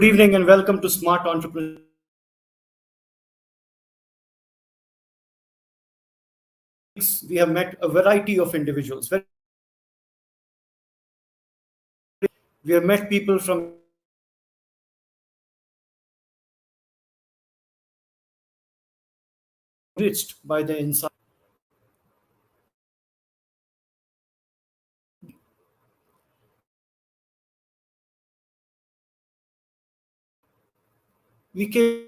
Good evening and welcome to Smart Entrepreneurship. We have met a variety of individuals. We have met people from enriched by the insight. We came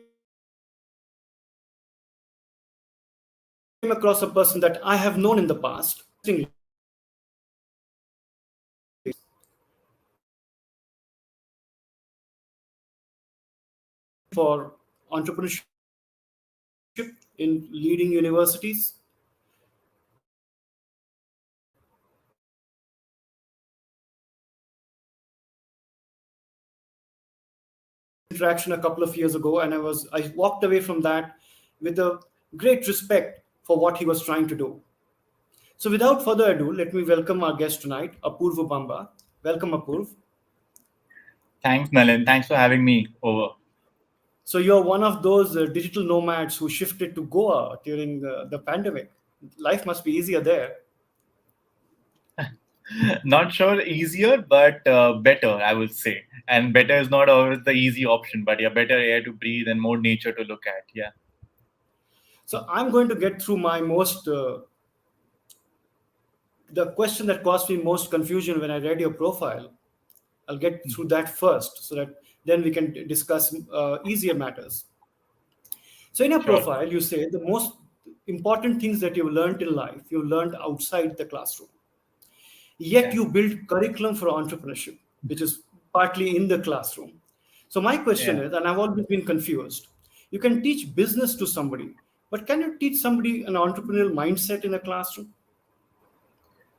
across a person that I have known in the past for entrepreneurship in leading universities. Interaction a couple of years ago, and I walked away from that with a great respect for what he was trying to do. So without further ado, let me welcome our guest tonight, Apoorv Bamba. Welcome, Apoorv. Thanks, Nalin. Thanks for having me over. So you're one of those digital nomads who shifted to Goa during the pandemic. Life must be easier there. Not sure easier, but better, I would say. And better is not always the easy option, but yeah, better air to breathe and more nature to look at. Yeah. So I'm going to get through my the question that caused me most confusion when I read your profile. I'll get through that first so that then we can discuss easier matters. So in your Sure. profile, you say the most important things that you've learned in life, you learned outside the classroom. Yet Yeah. you build curriculum for entrepreneurship, which is partly in the classroom. So my question Yeah. is, and I've always been confused, you can teach business to somebody, but can you teach somebody an entrepreneurial mindset in a classroom?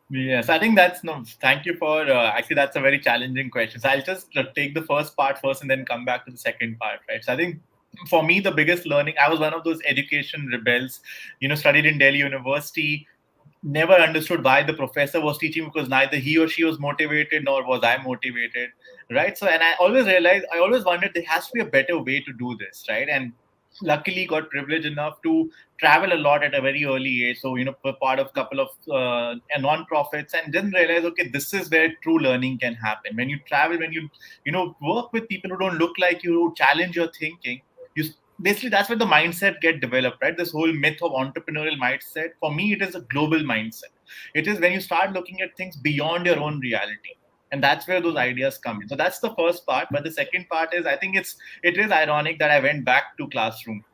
Yes, I think that's no. Thank you for actually that's a very challenging question. So I'll just take the first part first and then come back to the second part, right? So I think for me the biggest learning, I was one of those education rebels, studied in Delhi University, never understood why the professor was teaching because neither he or she was motivated nor was I motivated, right? So, and I always wondered there has to be a better way to do this, right? And luckily got privileged enough to travel a lot at a very early age. So, were part of a couple of non-profits and then realize, okay, this is where true learning can happen. When you travel, when work with people who don't look like you, who challenge your thinking, you basically that's where the mindset get developed, right? This whole myth of entrepreneurial mindset, for me it is a global mindset. It is when you start looking at things beyond your own reality, and that's where those ideas come in. So that's the first part, but the second part is I think it is ironic that I went back to classroom,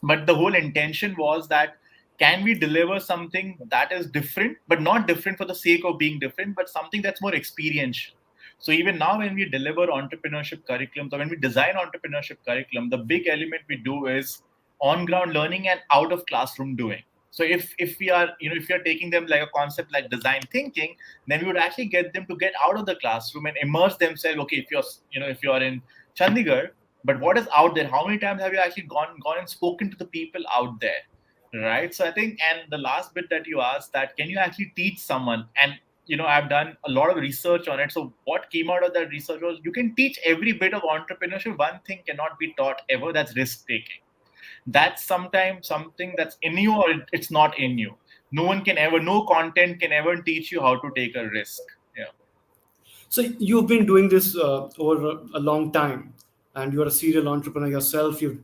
but the whole intention was that can we deliver something that is different, but not different for the sake of being different, but something that's more experiential. So even now when we deliver entrepreneurship curriculums or when we design entrepreneurship curriculum, the big element we do is on ground learning and out of classroom doing. So if we are if you're taking them like a concept like design thinking, then we would actually get them to get out of the classroom and immerse themselves. Okay, if you're in Chandigarh, but what is out there? How many times have you actually gone and spoken to the people out there, right? So I think, and the last bit that you asked, that can you actually teach someone? And I've done a lot of research on it. So what came out of that research was you can teach every bit of entrepreneurship. One thing cannot be taught ever, that's risk taking. That's sometimes something that's in you or it's not in you. No content can ever teach you how to take a risk. Yeah. So you've been doing this over a long time, and you're a serial entrepreneur yourself. You've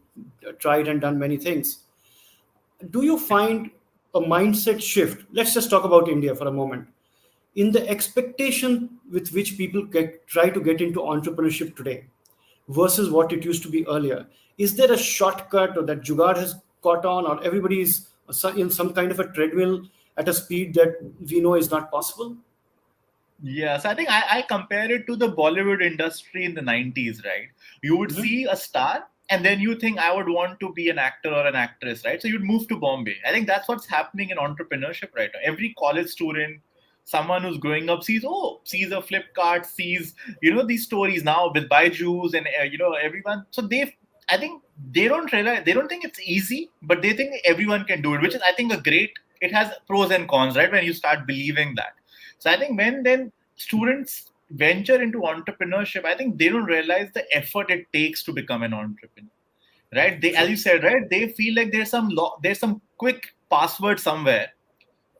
tried and done many things. Do you find a mindset shift? Let's just talk about India for a moment. In the expectation with which people try to get into entrepreneurship today versus what it used to be earlier, is there a shortcut or that jugaad has caught on, or everybody is in some kind of a treadmill at a speed that we know is not possible? Yes, I think I compare it to the Bollywood industry in the 90s, right? You would Mhm. see a star and then you think I would want to be an actor or an actress, right? So you'd move to Bombay. I think that's what's happening in entrepreneurship right now. Every college student, someone who's growing up sees a Flipkart, sees, these stories now with Byju's and, everyone. So I think they don't realize, they don't think it's easy, but they think everyone can do it, which is, I think, it has pros and cons, right? When you start believing that. So I think when then students venture into entrepreneurship, I think they don't realize the effort it takes to become an entrepreneur, right? They, as True. you said, right, they feel like there's some quick password somewhere,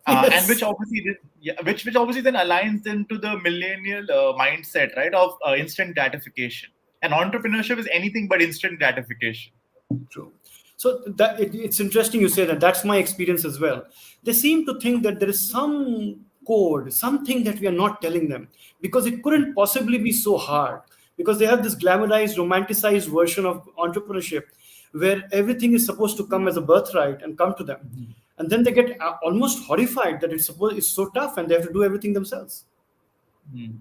and which Yes. obviously which obviously then aligns into the millennial mindset, right, of instant gratification. And entrepreneurship is anything but instant gratification. True. So it's interesting you say that. That's my experience as well. They seem to think that there is some code, something that we are not telling them, because it couldn't possibly be so hard. Because they have this glamorized, romanticized version of entrepreneurship, where everything is supposed to come as a birthright and come to them, and then they get almost horrified that it's so tough and they have to do everything themselves.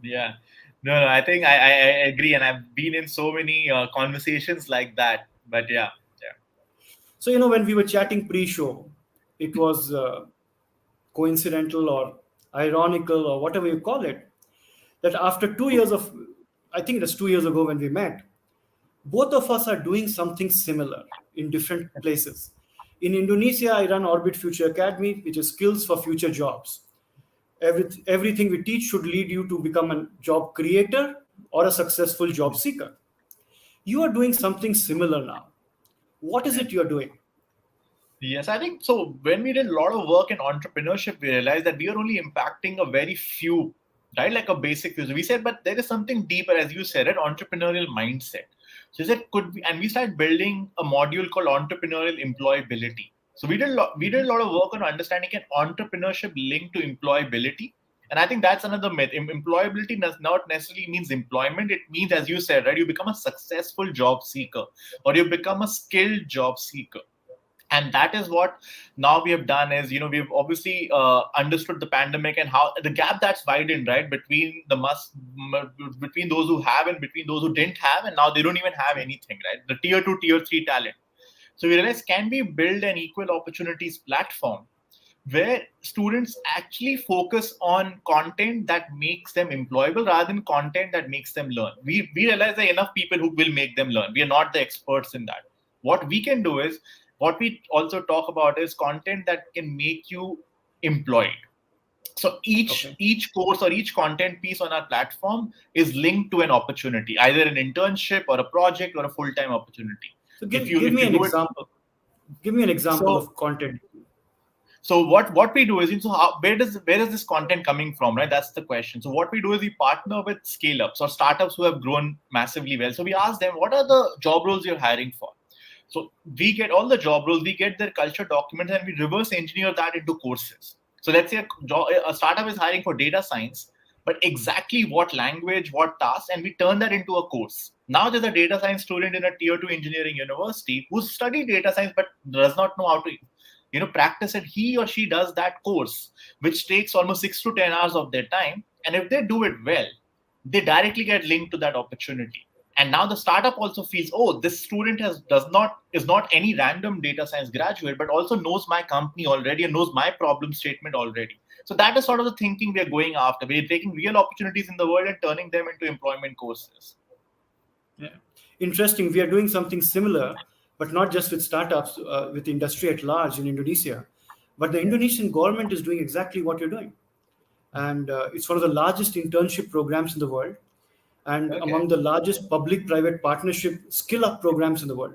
Yeah. No, I think I agree, and I've been in so many conversations like that. But yeah, yeah, So when we were chatting pre-show, it was coincidental or ironical or whatever you call it, that after 2 years of, I think it was 2 years ago when we met, both of us are doing something similar in different places. In Indonesia, I run Orbit Future Academy, which is skills for future jobs. Everything we teach should lead you to become a job creator or a successful job seeker. You are doing something similar now. What is yeah. it you're doing? Yes, I think so. When we did a lot of work in entrepreneurship, we realized that we are only impacting a very few, right? Like a basic few. So we said, but there is something deeper, as you said, an entrepreneurial mindset. So we said, could we, and we started building a module called entrepreneurial employability. So we did a lot of work on understanding an entrepreneurship linked to employability. And I think that's another myth. Employability does not necessarily means employment. It means, as you said, right, you become a successful job seeker or you become a skilled job seeker. And that is what now we have done is, we've obviously understood the pandemic and how the gap that's widened, right, between between those who have and between those who didn't have, and now they don't even have anything, right, the tier 2 tier 3 talent. So we realized, can we build an equal opportunities platform where students actually focus on content that makes them employable rather than content that makes them learn. We realize there are enough people who will make them learn. We are not the experts in that. What we can do is, what we also talk about is content that can make you employed. So Okay. each course or each content piece on our platform is linked to an opportunity, either an internship or a project or a full-time opportunity. So If give you give if me you an do it, example. Give me an example so of content. So what we do is, so where is this content coming from, right? That's the question. So what we do is we partner with scale ups or startups who have grown massively well. So we ask them, what are the job roles you're hiring for? So we get all the job roles, we get their culture documents, and we reverse engineer that into courses. So let's say a startup is hiring for data science, but exactly what language, what task, and we turn that into a course. Now there's a data science student in a tier 2 engineering university who's studied data science but does not know how to practice it. He or she does that course, which takes almost 6 to 10 hours of their time, and if they do it well, they directly get linked to that opportunity. And now the startup also feels, oh, this student is not any random data science graduate, but also knows my company already and knows my problem statement already. So that is sort of the thinking we are going after. We're taking real opportunities in the world and turning them into employment courses. Yeah. Interesting. We are doing something similar, but not just with startups, with industry at large in Indonesia. But the Yeah. Indonesian government is doing exactly what you're doing. And it's one of the largest internship programs in the world and Okay. among the largest public private partnership skill up programs in the world.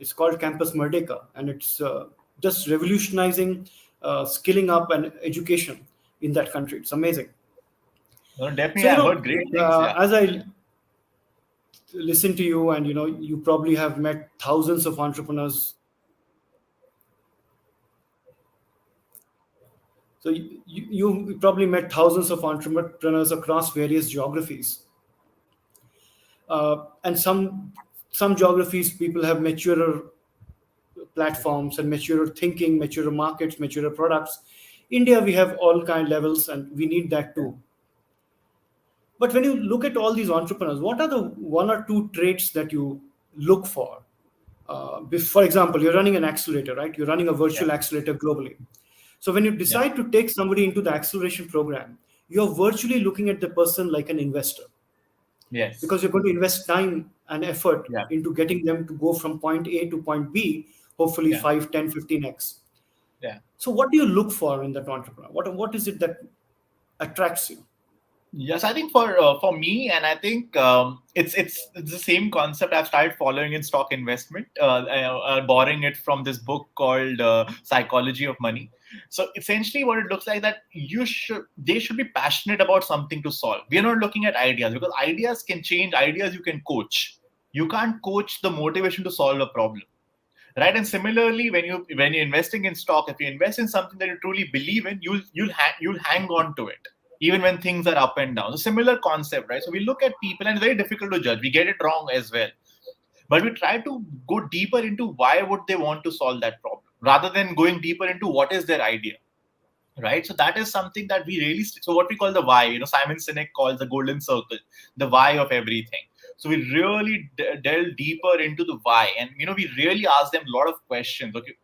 It's called Campus Merdeka, and it's just revolutionizing skilling up and education in that country. It's amazing. No, definitely, So, I've heard great things. Yeah. as I listen to you, and you probably have met thousands of entrepreneurs. So you probably met thousands of entrepreneurs across various geographies, and some geographies people have maturer platforms and maturer thinking, maturer markets, maturer products. India, we have all kind levels, and we need that too. But when you look at all these entrepreneurs, what are the one or two traits that you look for? For example, you're running an accelerator, right? You're running a Yeah. virtual accelerator globally. So when you Yeah. decide to take somebody into the acceleration program, you're virtually looking at the person like an investor, Yes. because you're going to invest time and effort Yeah. into getting them to go from point A to point B, hopefully Yeah. 5, 10, 15x. Yeah. So what do you look for in that entrepreneur? What is it that attracts you? Yes, I think for me, and I think it's the same concept I've started following in stock investment, borrowing it from this book called Psychology of Money. So essentially, what it looks like that they should be passionate about something to solve. We are not looking at ideas because ideas can change. Ideas you can coach. You can't coach the motivation to solve a problem, right? And similarly, when you're investing in stock, if you invest in something that you truly believe in, you'll hang on to it even when things are up and down. So similar concept, right? So we look at people, and it's very difficult to judge. We get it wrong as well, but we try to go deeper into why would they want to solve that problem rather than going deeper into what is their idea, right? So that is something that we really so what we call the why, Simon Sinek calls the golden circle, the why of everything. So we really delve deeper into the why, and we really ask them a lot of questions. Okay,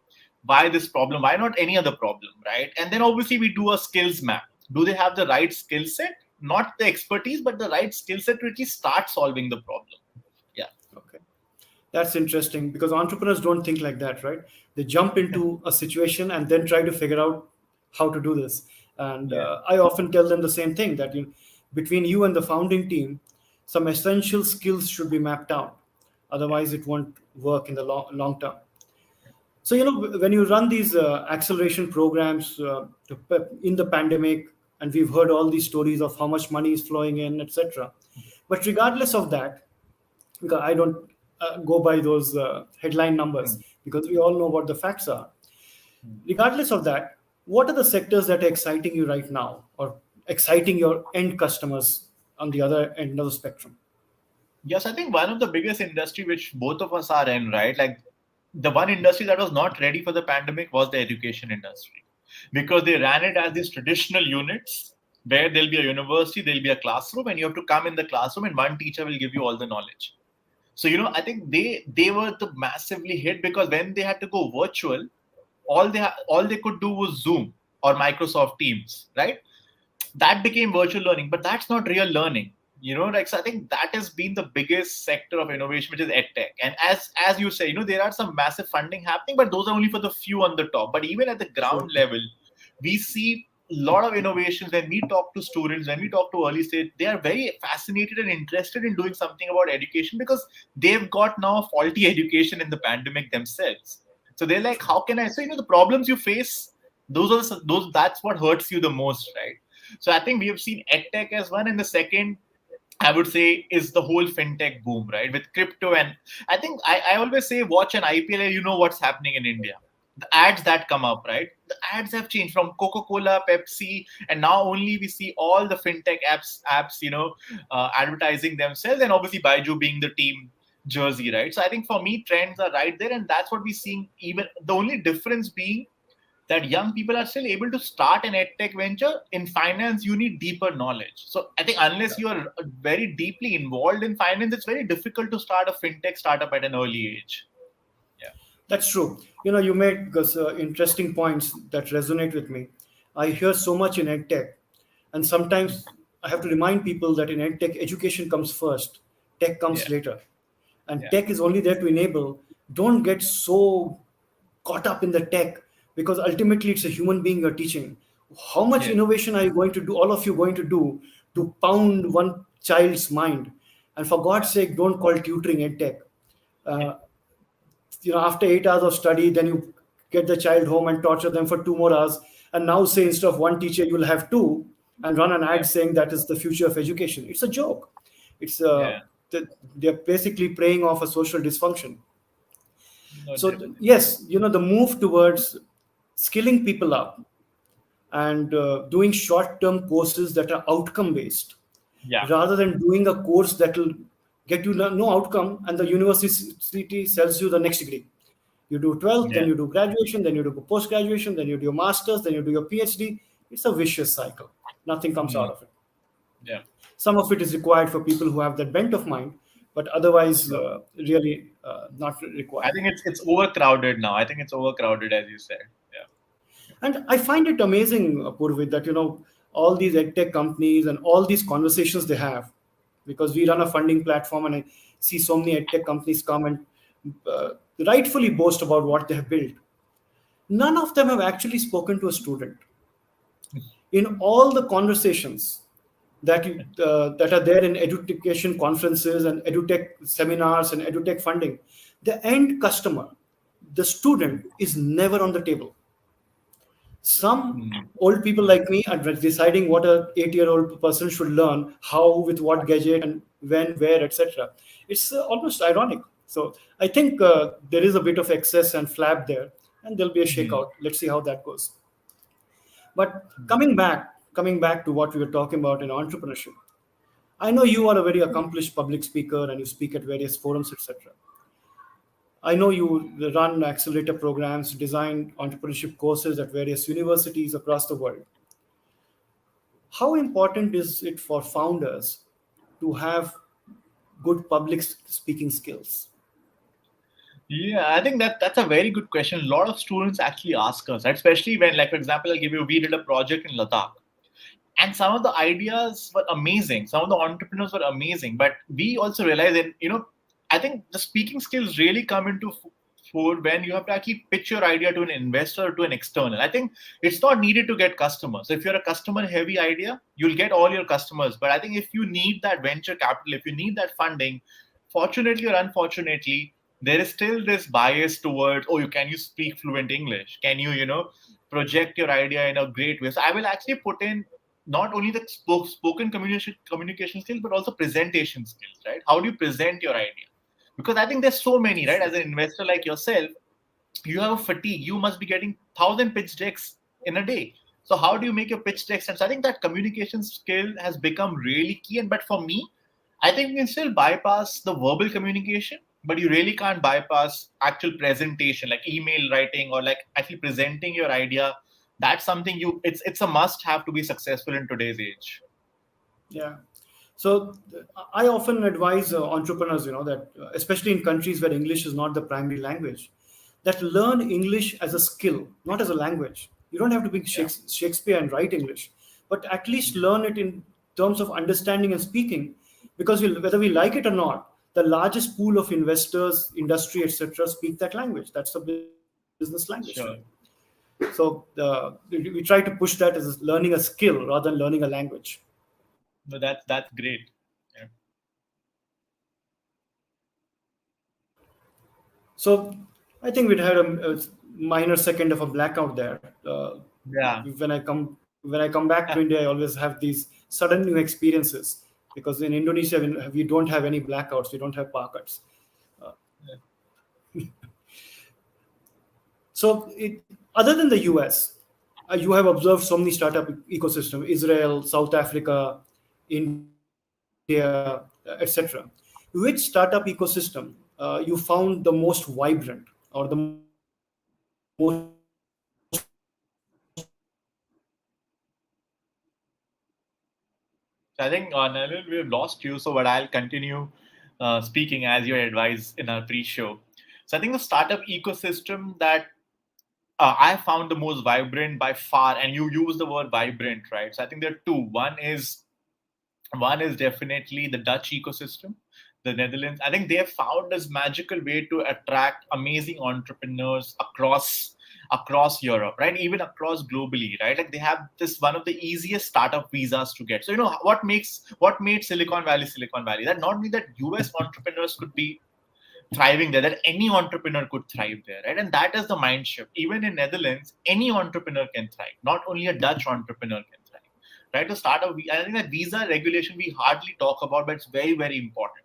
why this problem, why not any other problem, right? And then obviously we do a skills map. Do they have the right skill set, not the expertise, but the right skill set to actually start solving the problem? Yeah. Okay. That's interesting because entrepreneurs don't think like that, right? They jump into a situation and then try to figure out how to do this. And Yeah. I often tell them the same thing that between you and the founding team, some essential skills should be mapped out. Otherwise, it won't work in the long term. So, when you run these acceleration programs in the pandemic, and we've heard all these stories of how much money is flowing in, etc. But regardless of that, because I don't go by those headline numbers because we all know what the facts are. Regardless of that, what are the sectors that are exciting you right now or exciting your end customers on the other end of the spectrum? Yes, I think one of the biggest industry which both of us are in, right? Like the one industry that was not ready for the pandemic was the education industry because they ran it as these traditional units where there'll be a university, there'll be a classroom, and you have to come in the classroom and one teacher will give you all the knowledge. So I think they were the massively hit because when they had to go virtual, all they could do was Zoom or Microsoft Teams, right? That became virtual learning, but that's not real learning. Like, so I think that has been the biggest sector of innovation, which is edtech. And as you say, there are some massive funding happening, but those are only for the few on the top. But even at the ground Sure. level, we see a lot of innovations. When we talk to students, when we talk to early stage, they are very fascinated and interested in doing something about education because they've got now faulty education in the pandemic themselves. So they're like, how can I? So the problems you face, those that's what hurts you the most, right? So I think we have seen edtech as one, and the second I would say is the whole fintech boom, right? With crypto, and I think I always say watch an IPL, you know what's happening in India. The ads that come up, right? The ads have changed from Coca-Cola, Pepsi, and now only we see all the fintech apps, advertising themselves, and obviously Baiju being the team jersey, right? So I think for me, trends are right there, and that's what we're seeing. Even the only difference being that young people are still able to start an edtech venture. In finance, you need deeper knowledge. So I think unless you are very deeply involved in finance, it's very difficult to start a fintech startup at an early age. Yeah. That's true. You make interesting points that resonate with me. I hear so much in edtech, and sometimes I have to remind people that in edtech, education comes first, tech Yeah. comes later, and Yeah. tech is only there to enable. Don't get so caught up in the tech because ultimately it's a human being you're teaching. How much Yeah. innovation are you going to do? All of you going to do to pound one child's mind? And for God's sake, don't call tutoring edtech. Yeah. Uh, After 8 hours of study, then you get the child home and torture them for 2 more hours, and now say instead of one teacher you'll have two, and run an Yeah. ad saying that is the future of education. It's a joke. It's Yeah. they're basically preying off a social dysfunction. No, So definitely. yes, the move towards skilling people up and doing short-term courses that are outcome-based, Yeah. rather than doing a course that will get you no outcome and the university sells you the next degree. You do 12th, then Yeah. you do graduation, then you do post-graduation, then you do your master's, then you do your PhD. It's a vicious cycle. Nothing comes out Mm. of it. Yeah. Some of it is required for people who have that bent of mind, but otherwise, Sure. really not I required. think it's overcrowded now. I think it's overcrowded, as you said. Yeah. And I find it amazing, Purvit, that all these edtech companies and all these conversations they have, because we run a funding platform, and I see so many edtech companies come and uh, rightfully boast about what they have built. None of them have actually spoken to a student. In all the conversations, that are there in education conferences and edutech seminars and edutech funding, the end customer, the student, is never on the table. Some Hmm. old people like me are deciding what a 8-year-old person should learn, how, with what gadget, and when, where, etc. It's almost ironic. So I think there is a bit of excess and flab there, and there'll be a Hmm. shakeout. Let's see how that goes. But coming back to what we were talking about in entrepreneurship, I know you are a very accomplished public speaker and you speak at various forums, etc. I know you run accelerator programs, design entrepreneurship courses at various universities across the world. How important is it for founders to have good public speaking skills? Yeah, I think that's a very good question. A lot of students actually ask us, right? Especially when, like, for example, I'll give you, we did a project in Ladakh, and some of the ideas were amazing. Some of the entrepreneurs were amazing, but we also realized that, I think the speaking skills really come into fore when you have to actually pitch your idea to an investor or to an external. I think it's not needed to get customers. If you're a customer heavy idea, you'll get all your customers. But I think if you need that venture capital, if you need that funding, fortunately or unfortunately, there is still this bias towards, oh, you speak fluent English? Can you, project your idea in a great way? So I will actually put in not only the spoken communication skills, but also presentation skills, right? How do you present your idea? Because I think there's so many, right? As an investor like yourself, you have a fatigue. You must be getting 1,000 pitch decks in a day. So how do you make your pitch decks? And so I think that communication skill has become really key. And but for me, I think you can still bypass the verbal communication, but you really can't bypass actual presentation, like email writing or like actually presenting your idea. That's something it's a must have to be successful in today's age. Yeah. So I often advise entrepreneurs, that especially in countries where English is not the primary language, that learn English as a skill, not as a language. You don't have to be Yeah. Shakespeare and write English, but at least learn it in terms of understanding and speaking, because whether we like it or not, the largest pool of investors, industry, etc., speak that language. That's the business language today. Sure. So we try to push that as learning a skill rather than learning a language. No, that's great. Yeah. So I think we'd had a minor second of a blackout there. Yeah. When I come back to India, I always have these sudden new experiences, because in Indonesia we don't have any blackouts, we don't have power cuts. Uh, Other than the US, you have observed so many startup ecosystem, Israel, South Africa, India, etc. Which startup ecosystem you found the most vibrant or the most innovative? So I think, Nalin, we've lost you. So, but I'll continue speaking as your advice in our pre-show. So I think the startup ecosystem that I found the most vibrant by far, and you use the word vibrant, right? So I think there are two. One is definitely the Dutch ecosystem, the Netherlands. I think they have found this magical way to attract amazing entrepreneurs across Europe, right? Even across globally, right? Like they have this one of the easiest startup visas to get. So what made Silicon Valley? That not only that US entrepreneurs could be thriving there, that any entrepreneur could thrive there, right? And that is the mind shift. Even in Netherlands, any entrepreneur can thrive. Not only a Dutch entrepreneur can thrive, right? To start I think that visa regulation we hardly talk about, but it's very, very important.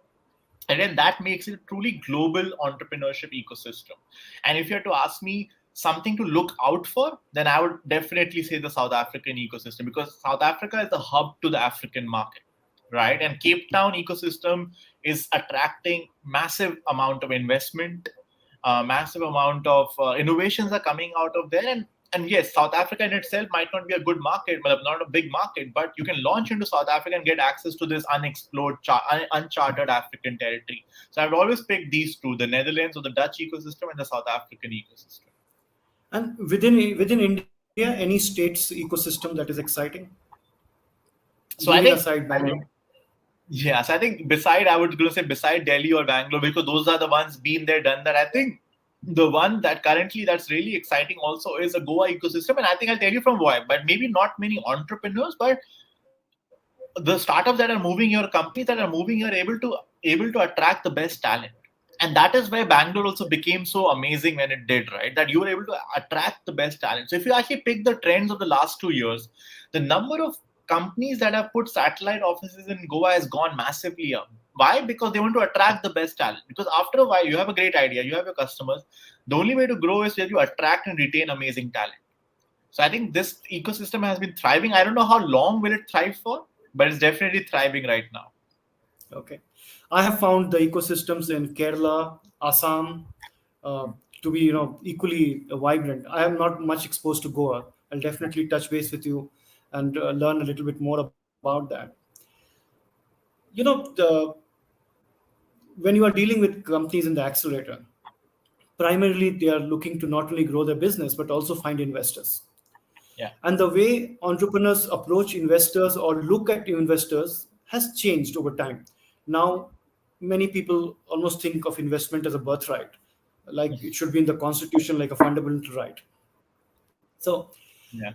And then that makes it a truly global entrepreneurship ecosystem. And if you had to ask me something to look out for, then I would definitely say the South African ecosystem, because South Africa is the hub to the African market, right? And Cape Town ecosystem is attracting massive amount of investment, massive amount of innovations are coming out of there. And yes, South Africa in itself might not be a good market, but not a big market, but you can launch into South Africa and get access to this unexplored, uncharted African territory. So I would always pick these two: the Netherlands or the Dutch ecosystem and the South African ecosystem. And within India, any states ecosystem that is exciting, So leaving aside Bangalore? yes, I think I would going to say beside Delhi or Bangalore, because those are the ones been there, done that. I think the one that currently that's really exciting also is a Goa ecosystem, and I think I'll tell you from why. But maybe not many entrepreneurs, but the startups that are moving here, companies that are moving here, able to attract the best talent. And that is why Bangalore also became so amazing when it did, right? That you were able to attract the best talent. So if you actually pick the trends of the last 2 years, the number of companies that have put satellite offices in Goa has gone massively up. Why? Because they want to attract the best talent. Because after a while, you have a great idea, you have your customers. The only way to grow is that you attract and retain amazing talent. So I think this ecosystem has been thriving. I don't know how long will it thrive for, but it's definitely thriving right now. Okay. I have found the ecosystems in Kerala, Assam, to be equally vibrant. I am not much exposed to Goa. I'll definitely touch base with you and learn a little bit more about that. The, when you are dealing with companies in the accelerator, primarily they are looking to not only grow their business but also find investors. Yeah. And the way entrepreneurs approach investors or look at investors has changed over time. Now, many people almost think of investment as a birthright, like it should be in the constitution, like a fundamental right. So, Yeah.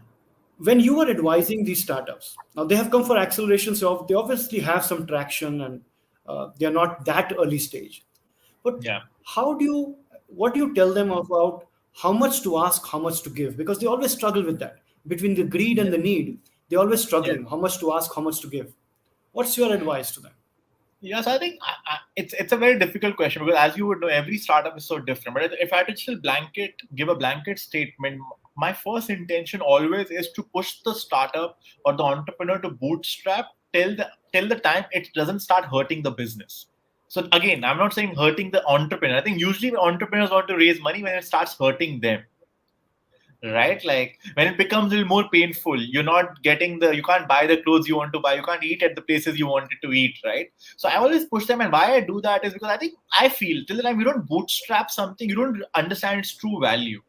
when you are advising these startups, now they have come for acceleration, so they obviously have some traction and they are not that early stage. But Yeah. what do you tell them about how much to ask, how much to give? Because they always struggle with that. Between the greed and the need, they're always Yeah. struggling. How much to ask, how much to give? What's your advice to them? Yes, I think it's a very difficult question because, as you would know, every startup is so different. But if I had to still give a blanket statement, my first intention always is to push the startup or the entrepreneur to bootstrap till the time it doesn't start hurting the business. So again, I'm not saying hurting the entrepreneur. I think usually entrepreneurs want to raise money when it starts hurting them, right? Like when it becomes a little more painful, you can't buy the clothes you want to buy, you can't eat at the places you wanted to eat, right? So I always push them, and why I do that is because I feel till the time you don't bootstrap something, you don't understand its true value,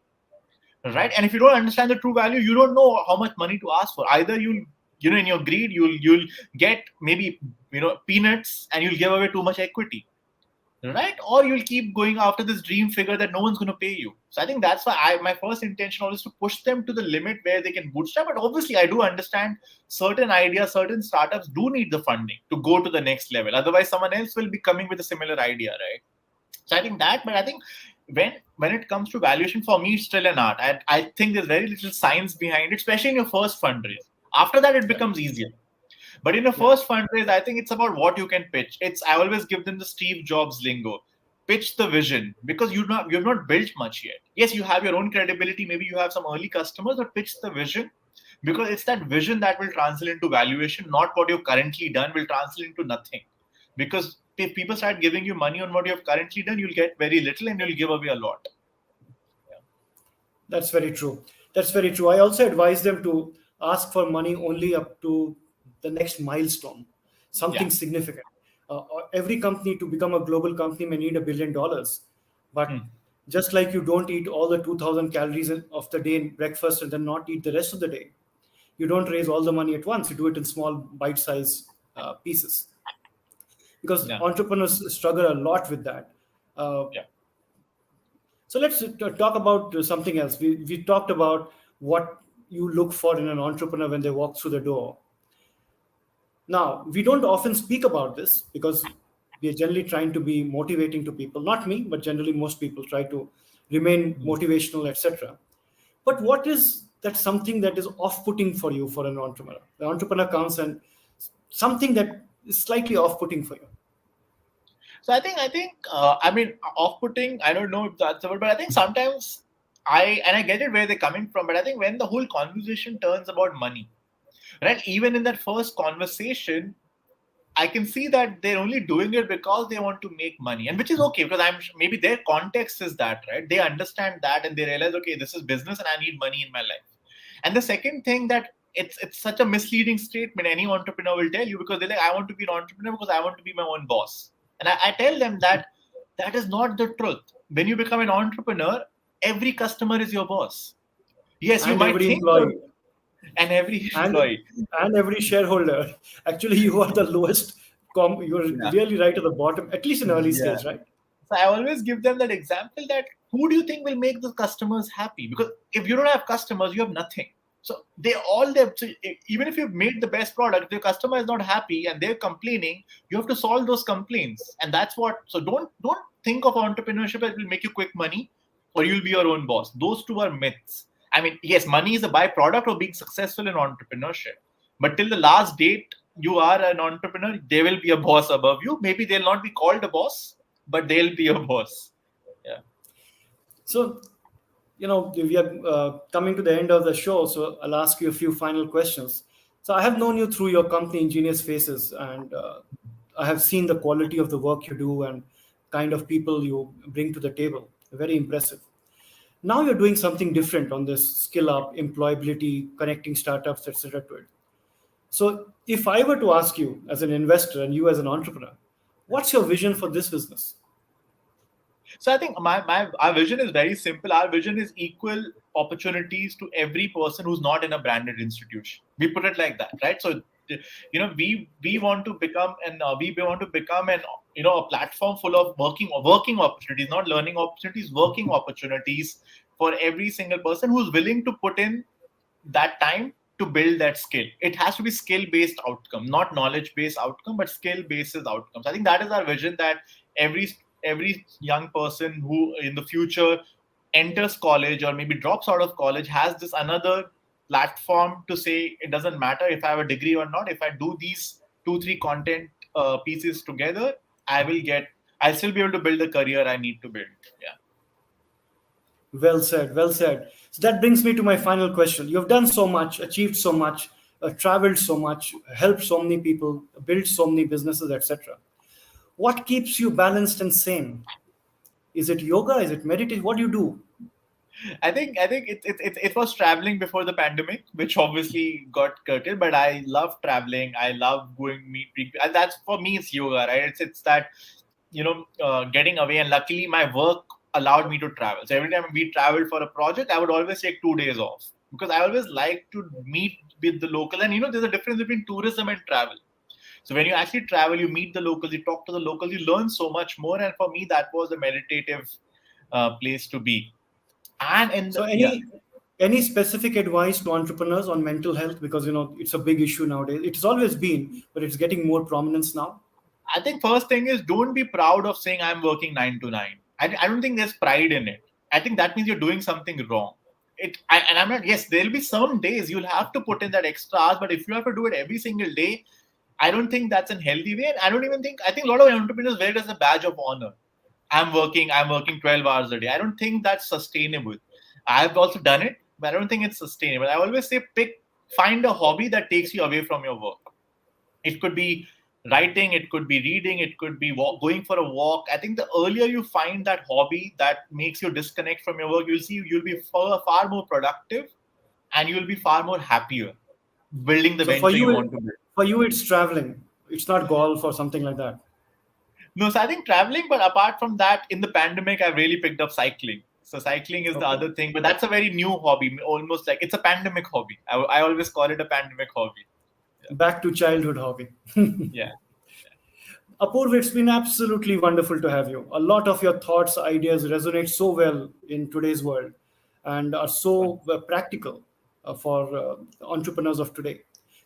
right? And if you don't understand the true value, you don't know how much money to ask for. Either in your greed, you'll get maybe peanuts, and you'll give away too much equity, right? Or you'll keep going after this dream figure that no one's going to pay you. So I think that's why my first intention always to push them to the limit where they can bootstrap. But obviously, I do understand certain ideas, certain startups do need the funding to go to the next level. Otherwise, someone else will be coming with a similar idea, right? So I think that, but I think when it comes to valuation, for me, it's still an art. I think there's very little science behind it, especially in your first fundraise. After that, it Yeah. becomes easier. But in the Yeah. first fundraise, I think it's about what you can pitch. I always give them the Steve Jobs lingo. Pitch the vision, because you've not built much yet. Yes, you have your own credibility. Maybe you have some early customers, but pitch the vision, because it's that vision that will translate into valuation. Not what you've currently done will translate into nothing. Because if people start giving you money on what you have currently done, you'll get very little and you'll give away a lot. That's very true. That's very true. I also advise them to ask for money only up to the next milestone, Yeah. something significant. Every company to become a global company may need $1 billion, but Hmm. just like you don't eat all the 2,000 calories of the day in breakfast and then not eat the rest of the day, you don't raise all the money at once. You do it in small, bite-sized pieces. Because Yeah. entrepreneurs struggle a lot with that. Uh, Yeah. So let's talk about something else. We talked about what you look for in an entrepreneur when they walk through the door. Now, we don't often speak about this because we are generally trying to be motivating to people. Not me, but generally most people try to remain Hmm. motivational, etc. But what is that something that is off-putting for you for an entrepreneur? The entrepreneur comes and something that is slightly off-putting for you. So I mean, off-putting. I don't know if that's the word, but I think sometimes I get it where they're coming from. But I think when the whole conversation turns about money, right? Even in that first conversation, I can see that they're only doing it because they want to make money, and which is okay because maybe their context is that, right? They understand that and they realize, okay, this is business and I need money in my life. And the second thing that it's such a misleading statement any entrepreneur will tell you, because they're like, I want to be an entrepreneur because I want to be my own boss. And I tell them that that is not the truth. When you become an entrepreneur, every customer is your boss. Yes, you And might every think employee and every and employee. and every shareholder. Actually, you are the lowest. You're Yeah. really right at the bottom, at least in early Yeah. stage, right? So I always give them that example that who do you think will make the customers happy? Because if you don't have customers, you have nothing. So so even if you've made the best product, if your customer is not happy and they're complaining, you have to solve those complaints. And that's what, so don't think of entrepreneurship as will make you quick money or you'll be your own boss. Those two are myths. I mean, yes, money is a byproduct of being successful in entrepreneurship. But till the last date, you are an entrepreneur, there will be a boss above you. Maybe they'll not be called a boss, but they'll be a boss. Yeah. So, we are coming to the end of the show, so I'll ask you a few final questions. So, I have known you through your company, Ingenious Faces, and I have seen the quality of the work you do and kind of people you bring to the table. Very impressive. Now you're doing something different on this skill up, employability, connecting startups, etc. to it. So, if I were to ask you as an investor and you as an entrepreneur, what's your vision for this business? So I think our vision is very simple. Our vision is equal opportunities to every person who's not in a branded institution. We put it like that, right? So we want to become an a platform full of working opportunities, not learning opportunities, working opportunities for every single person who's willing to put in that time to build that skill. It has to be skill-based outcome, not knowledge-based outcome, but skill-based outcomes. I think that is our vision, that every young person who in the future enters college or maybe drops out of college has this another platform to say, it doesn't matter if I have a degree or not. If I do these 2-3 content pieces together, I'll still be able to build the career I need to build. Yeah. Well said, well said. So that brings me to my final question. You've done so much, achieved so much, traveled so much, helped so many people, built so many businesses, etc. What keeps you balanced and sane? Is it yoga? Is it meditation? What do you do? I think it was traveling before the pandemic, which obviously got curtailed. But I love traveling. I love going meet people. And that's, for me, it's yoga, right? It's that getting away. And luckily, my work allowed me to travel. So every time we traveled for a project, I would always take 2 days off because I always like to meet with the local. And there's a difference between tourism and travel. So when you actually travel, you meet the locals, you talk to the locals, you learn so much more. And for me, that was a meditative place to be. And So yeah, any specific advice to entrepreneurs on mental health? Because it's a big issue nowadays. It's always been, but it's getting more prominence now. I think first thing is, don't be proud of saying I'm working 9 to 9. I don't think there's pride in it. I think that means you're doing something wrong. And I'm not. Yes, there'll be some days you'll have to put in that extra hours, but if you have to do it every single day, I don't think that's a healthy way. And I think a lot of entrepreneurs wear it as a badge of honor. I'm working 12 hours a day. I don't think that's sustainable. I've also done it, but I don't think it's sustainable. I always say find a hobby that takes you away from your work. It could be writing, it could be reading, it could be going for a walk. I think the earlier you find that hobby that makes you disconnect from your work, you'll be far more productive and you'll be far more happier building the So for venture you want you, to build. for you, it's traveling. It's not golf or something like that. No, so I think traveling, but apart from that, in the pandemic, I've really picked up cycling. So cycling is the Okay. other thing, but that's a very new hobby, almost like it's a pandemic hobby. I always call it a pandemic hobby. Back to childhood hobby. Yeah. Apoorv, it's been absolutely wonderful to have you. A lot of your thoughts, ideas resonate so well in today's world and are so practical for entrepreneurs of today.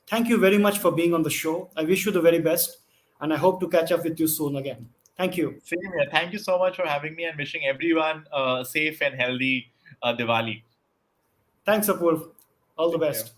Thank you very much for being on the show. I wish you the very best, and I hope to catch up with you soon again. Thank you. Same here. Thank you so much for having me and wishing everyone a safe and healthy Diwali. Thanks, Apoorv. All the Take care. best.